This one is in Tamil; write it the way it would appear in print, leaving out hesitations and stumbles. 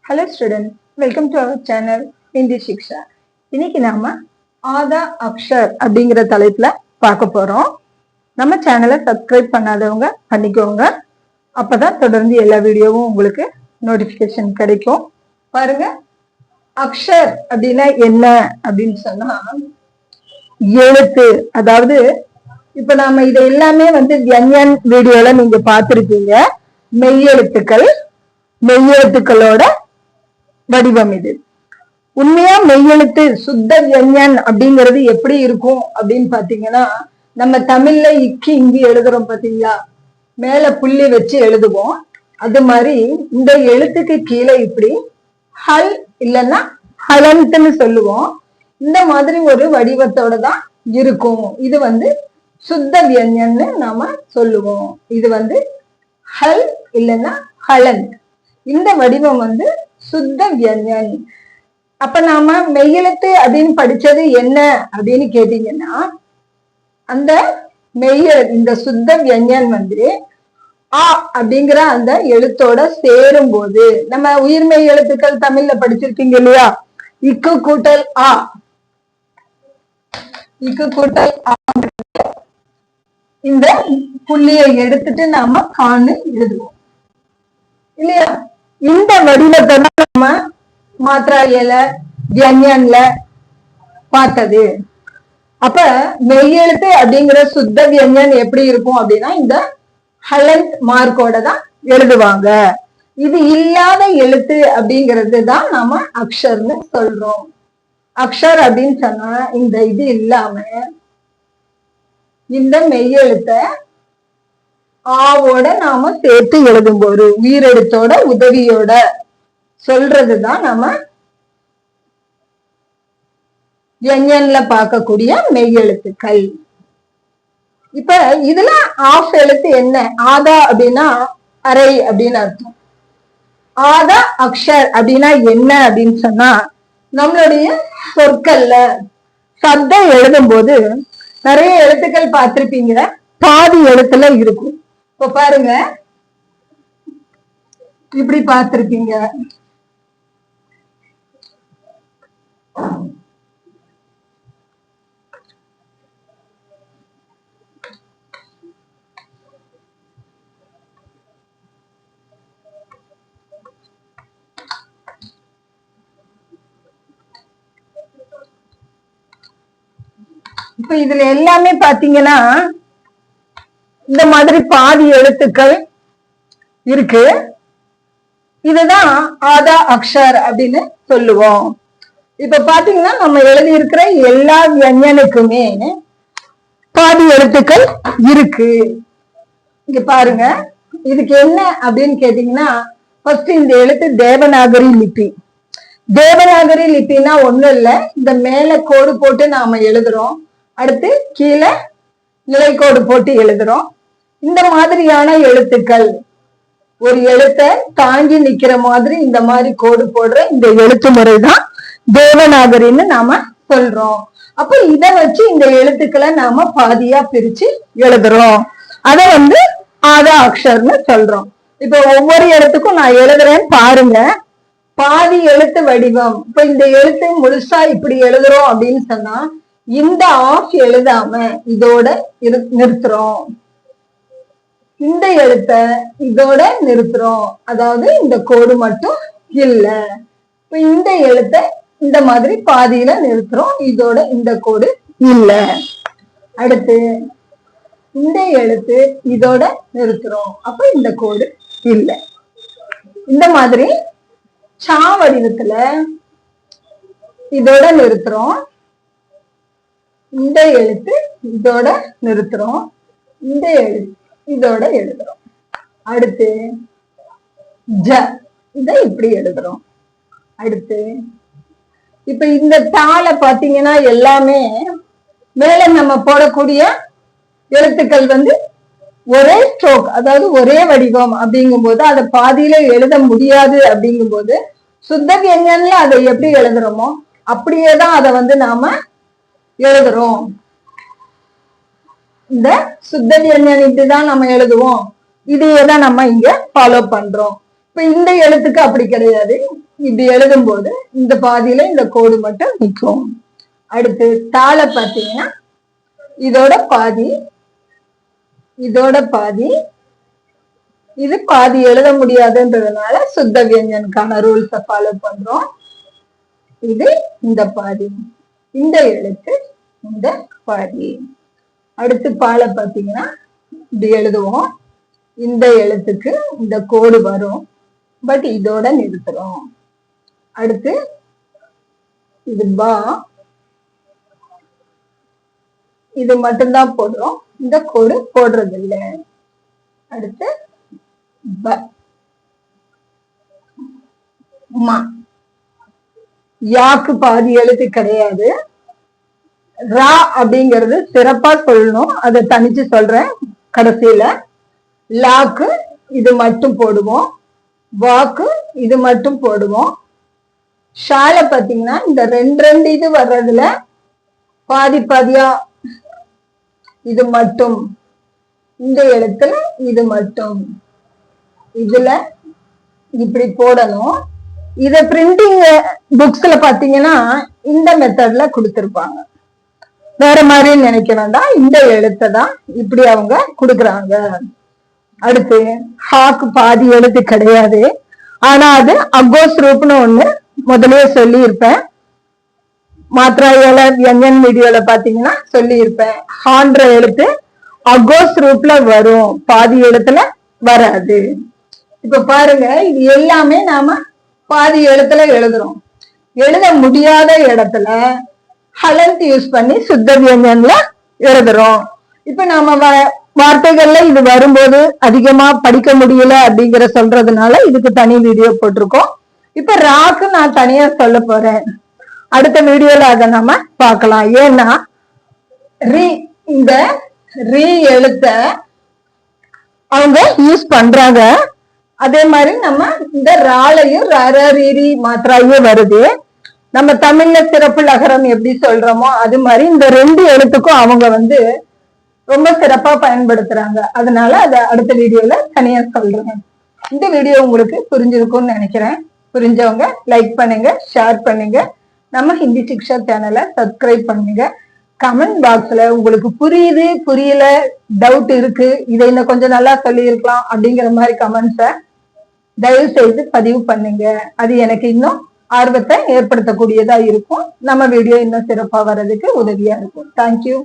Hello students, welcome to our channel Hindi Shiksha. இன்னைக்கு நாம ஆதா அக்ஷர் அப்படிங்கிற தலைப்புல பார்க்க போறோம். நம்ம சேனலை சப்ஸ்கிரைப் பண்ணாதவங்க பண்ணிக்கோங்க. அப்பதான் தொடர்ந்து எல்லா வீடியோவும் உங்களுக்கு நோட்டிபிகேஷன் கிடைக்கும். பாருங்க, அக்ஷர் அப்படின்னா என்ன அப்படின்னு சொன்னா எழுத்து. அதாவது இப்ப நாம இதை எல்லாமே வியஞ்சன் வீடியோல நீங்க பார்த்திருப்பீங்க. மெய்யெழுத்துக்களோட வடிவம் இது. உண்மையா மெய்யெழுத்து சுத்த வியஞ்சன் அப்படிங்கிறது எப்படி இருக்கும் அப்படின்னு பாத்தீங்கன்னா, நம்ம தமிழ்ல இக்கி இங்கி எழுதுறோம் பாத்தீங்களா, மேல புள்ளி வச்சு எழுதுவோம். அது மாதிரி இந்த எழுத்துக்கு கீழே இப்படி ஹல் இல்லைன்னா ஹலந்துன்னு சொல்லுவோம். இந்த மாதிரி ஒரு வடிவத்தோட தான் இருக்கும். இது சுத்த வியஞ்சன்னு நாம சொல்லுவோம். இது ஹல் இல்லைன்னா ஹலந்த். இந்த வடிவம் சுத்த வியஞ்சன். அப்ப நாம மெய்யெழுத்து அப்படின்னு படிச்சது என்ன அப்படின்னு கேட்டீங்கன்னா, அந்த இந்த சுத்த வியஞ்சன் ஆ அப்படிங்கிற அந்த எழுத்தோட சேரும் போது, நம்ம உயிர்மெய் எழுத்துக்கள் தமிழ்ல படிச்சிருக்கீங்க இல்லையா, இக்கு கூட்டல் ஆ, இக்கு கூட்டல் ஆ, இந்த புள்ளியை எடுத்துட்டு நாம கான்னு எழுதுவோம் இல்லையா. இந்த வடிவத்தை தான் நம்ம மாத்திராயில வியஞ்சன்ல பார்த்தது. அப்ப மெய்யெழுத்து அப்படிங்கிற சுத்த வியஞ்சன் எப்படி இருக்கும் அப்படின்னா, இந்த ஹலந்த் மார்க்கோட தான் எழுதுவாங்க. இது இல்லாத எழுத்து அப்படிங்கிறது தான் நாம அக்ஷர்னு சொல்றோம். அக்ஷர் அப்படின்னு சொன்னா இந்த இது இல்லாம இந்த மெய்யெழுத்த ஆவோட நாம சேர்த்து எழுதும்போது, உயிரெழுத்தோட உதவியோட சொல்றதுதான் நம்ம வியஞ்சன்ல பார்க்கக்கூடிய மெய்யெழுத்துக்கள். இப்ப இதுல ஆஃப் எழுத்து என்ன? ஆதா அப்படின்னா அரை அப்படின்னு அர்த்தம். ஆதா அக்ஷர் அப்படின்னா என்ன அப்படின்னு சொன்னா, நம்மளுடைய சொற்கள்ல சப்தம் எழுதும் போது நிறைய எழுத்துக்கள் பார்த்திருப்பீங்க, பாதி எழுத்துல இருக்கும். இப்ப பாருங்க, இப்படி பார்த்திருப்பீங்க. இப்ப இதுல எல்லாமே பாத்தீங்கன்னா இந்த மாதிரி பாதி எழுத்துக்கள் இருக்கு. இதுதான் ஆதா அக்ஷர் அப்படின்னு சொல்லுவோம். இப்ப பாத்தீங்கன்னா நம்ம எழுதி இருக்கிற எல்லா வியஞ்சனுக்குமே பாதி எழுத்துக்கள் இருக்கு. இங்க பாருங்க, இதுக்கு என்ன அப்படின்னு கேட்டீங்கன்னா, ஃபர்ஸ்ட் இந்த எழுத்து தேவநாகரி லிபி. தேவநாகரி லிபினா ஒண்ணும் இல்ல, இந்த மேல கோடு போட்டு நாம எழுதுறோம், அடுத்து கீழே நிலைக்கோடு போட்டு எழுதுறோம். இந்த மாதிரியான எழுத்துக்கள் ஒரு எழுத்தை தாங்கி நிக்கிற மாதிரி இந்த மாதிரி கோடு போடுற இந்த எழுத்து முறைதான் தேவநாகரின்னு நாம சொல்றோம். அப்ப இத வச்சு இந்த எழுத்துக்களை நாம பாதியா பிரிச்சு எழுதுறோம். அத ஆதா அக்ஷர்னு சொல்றோம். இப்ப ஒவ்வொரு எழுத்துக்கும் நான் எழுதுறேன் பாருங்க. பாதி எழுத்து வடிவம். இப்ப இந்த எழுத்து முழுசா இப்படி எழுதுறோம் அப்படின்னு சொன்னா, இந்த ஆஃப் எழுதாம இதோட நிறுத்துறோம். இந்த எழுத்த இதோட நிறுத்துறோம், அதாவது இந்த கோடு மட்டும் இல்ல. இப்ப இந்த எழுத்த இந்த மாதிரி பாதியில நிறுத்துறோம், இதோட இந்த கோடு இல்ல. அடுத்து இந்த எழுத்து இதோட நிறுத்துறோம், அப்ப இந்த கோடு இல்ல. இந்த மாதிரி சா வடிவத்துல இதோட நிறுத்துறோம், இந்த எழுத்து இதோட நிறுத்துறோம், இந்த எழுத்து இதோட எழுதுறோம். அடுத்து ஜ, இத இப்படி எழுதுறோம். அடுத்து இப்ப இந்த தாளை பாத்தீங்கன்னா எல்லாமே மேல நம்ம போடக்கூடிய எழுத்துக்கள் ஒரே ஸ்ட்ரோக், அதாவது ஒரே வடிவம் அப்படிங்கும் போது அதை பாதியில எழுத முடியாது. அப்படிங்கும் போது சுத்த வியஞ்சன்ல அதை எப்படி எழுதுறோமோ அப்படியேதான் அதை நாம எழுதுறோம். இந்த சுத்த வியஞ்சன் தான் நம்ம எழுதுவோம், இதையேதான் நம்ம இங்க ஃபாலோ பண்றோம். இப்ப இந்த எழுத்துக்கு அப்படி கிடையாது. இப்படி எழுதும் போது இந்த பாதியில இந்த கோடு மட்டும் நிற்கும். அடுத்து தாள பாத்தீங்கன்னா இதோட பாதி இதோட பாதி, இது பாதி எழுத முடியாதுன்றதுனால சுத்த வியஞ்சனுக்கான ரூல்ஸை ஃபாலோ பண்றோம். இது இந்த பாதி, இந்த எழுத்து இந்த பாதி. அடுத்து பால பாத்தீங்கன்னா இப்படி எழுதுவோம். இந்த எழுத்துக்கு இந்த கோடு வரும், பட் இதோட நிறுத்துறோம். அடுத்து இது பா, இது மட்டும்தான் போடுறோம், இந்த கோடு போடுறது இல்லை. அடுத்து ப, மா, யாக்கு பாதி எழுத்து கிடையாது. ரா அப்படிங்கிறது சிறப்பா சொல்லணும், அதை தனிச்சு சொல்றேன் கடைசியில. லாக்கு இது மட்டும் போடுவோம், வாக்கு இது மட்டும் போடுவோம். ஷால பாத்தீங்கன்னா இந்த ரெண்டு இது வர்றதுல பாதி பாதியா இது மட்டும், இந்த இடத்துல இது மட்டும், இதுல இப்படி போடணும். இத பிரிண்டிங் புக்ஸ்ல பாத்தீங்கன்னா இந்த மெத்தட்ல கொடுத்திருப்பாங்க. வேற மாதிரி நினைக்க வேண்டாம், இந்த எழுத்தை தான் இப்படி அவங்க கொடுக்குறாங்க. அடுத்து ஹாக்கு பாதி எழுத்து கிடையாது, ஆனா அது அகோஸ் ரூப்னு ஒண்ணு முதலே சொல்லி இருப்பேன். மாத்ராயோல வியஞ்சன் வீடியோல பாத்தீங்கன்னா சொல்லி இருப்பேன். ஹான்ற எழுத்து அகோஸ் ரூப்ல வரும், பாதி எழுத்துல வராது. இப்ப பாருங்க, இது எல்லாமே நாம பாதி எழுத்துல எழுதுறோம். எழுத முடியாத இடத்துல ஹலந்த் யூஸ் பண்ணி சுத்த வியஞ்சன்ல எழுதுறோம். இப்ப நாம வார்த்தைகள்ல இது வரும்போது அதிகமா படிக்க முடியல அப்படிங்கிற சொல்றதுனால இதுக்கு தனி வீடியோ போட்டிருக்கோம். இப்ப ராக்கு நான் தனியா சொல்ல போறேன், அடுத்த வீடியோல அதை நம்ம பார்க்கலாம். ஏன்னா இந்த ரீ எழுத்த அவங்க யூஸ் பண்றாங்க. அதே மாதிரி நம்ம இந்த ராலையும் ரீரி மாத்திராயும் வருது. நம்ம தமிழ்ல சிறப்பு லகரம் எப்படி சொல்றோமோ அது மாதிரி இந்த ரெண்டு எழுத்துக்கும் அவங்க ரொம்ப சிறப்பா பயன்படுத்துறாங்க. அதனால அதை அடுத்த வீடியோல தனியா சொல்றேன். இந்த வீடியோ உங்களுக்கு புரிஞ்சிருக்கும்னு நினைக்கிறேன். புரிஞ்சவங்க லைக் பண்ணுங்க, ஷேர் பண்ணுங்க, நம்ம ஹிந்தி சிக்ஷா சேனலை சப்ஸ்கிரைப் பண்ணுங்க. கமெண்ட் பாக்ஸ்ல உங்களுக்கு புரியுது புரியல டவுட் இருக்கு, இதை இன்னும் கொஞ்சம் நல்லா சொல்லியிருக்கலாம் அப்படிங்கிற மாதிரி கமெண்ட்ஸை தயவு செய்து பதிவு பண்ணுங்க. அது எனக்கு இன்னும் ஆர்வத்தை ஏற்படுத்தக்கூடியதா இருக்கும். நம்ம வீடியோ இன்னும் சிறப்பா வர்றதுக்கு உதவியா இருக்கும். தேங்க்யூ.